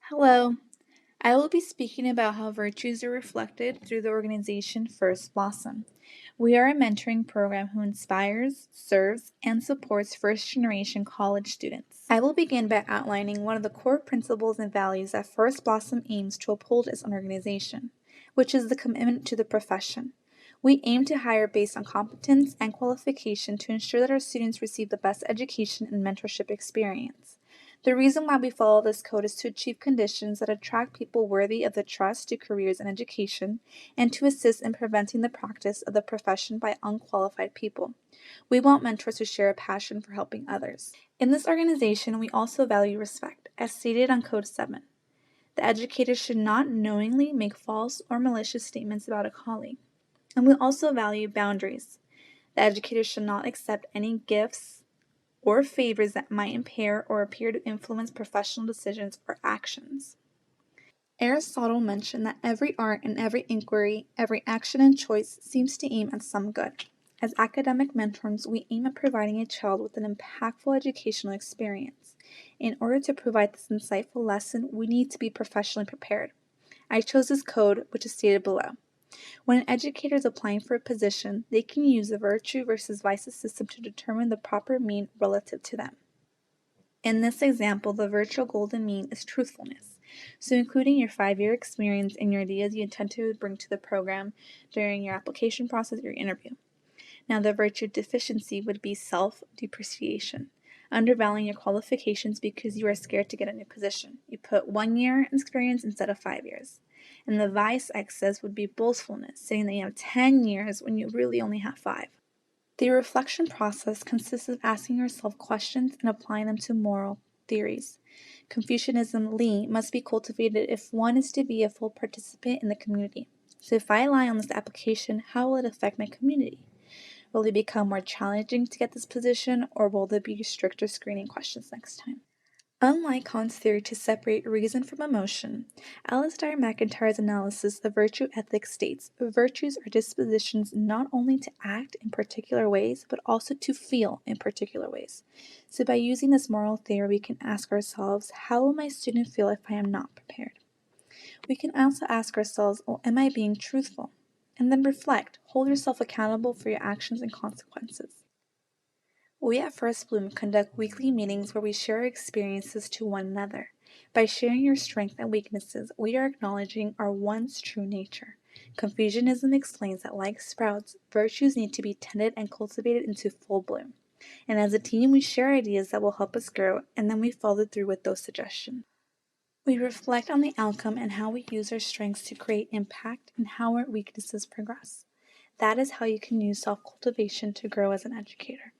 Hello, I will be speaking about how virtues are reflected through the organization First Blossom. We are a mentoring program who inspires, serves, and supports first generation college students. I will begin by outlining one of the core principles and values that First Blossom aims to uphold as an organization, which is the commitment to the profession. We aim to hire based on competence and qualification to ensure that our students receive the best education and mentorship experience. The reason why we follow this code is to achieve conditions that attract people worthy of the trust to careers and education, and to assist in preventing the practice of the profession by unqualified people. We want mentors who share a passion for helping others. In this organization, we also value respect, as stated on Code 7. The educator should not knowingly make false or malicious statements about a colleague. And we also value boundaries. The educator should not accept any gifts or favors that might impair or appear to influence professional decisions or actions. Aristotle mentioned that every art and every inquiry, every action and choice seems to aim at some good. As academic mentors, we aim at providing a child with an impactful educational experience. In order to provide this insightful lesson, we need to be professionally prepared. I chose this code, which is stated below. When an educator is applying for a position, they can use the virtue versus vices system to determine the proper mean relative to them. In this example, the virtual golden mean is truthfulness. So including your 5-year experience and your ideas you intend to bring to the program during your application process or your interview. Now the virtue deficiency would be self-depreciation, undervaluing your qualifications because you are scared to get a new position. You put 1 year experience instead of 5 years. And the vice excess would be boastfulness, saying that you have 10 years when you really only have 5. The reflection process consists of asking yourself questions and applying them to moral theories. Confucianism Li must be cultivated if one is to be a full participant in the community. So if I lie on this application, how will it affect my community? Will it become more challenging to get this position, or will there be stricter screening questions next time? Unlike Kant's theory to separate reason from emotion, Alasdair MacIntyre's analysis of virtue ethics states virtues are dispositions not only to act in particular ways, but also to feel in particular ways. So by using this moral theory, we can ask ourselves, how will my student feel if I am not prepared? We can also ask ourselves, well, am I being truthful? And then reflect, hold yourself accountable for your actions and consequences. We at First Bloom conduct weekly meetings where we share our experiences to one another. By sharing your strengths and weaknesses, we are acknowledging our once true nature. Confucianism explains that, like sprouts, virtues need to be tended and cultivated into full bloom. And as a team, we share ideas that will help us grow, and then we follow through with those suggestions. We reflect on the outcome and how we use our strengths to create impact and how our weaknesses progress. That is how you can use self-cultivation to grow as an educator.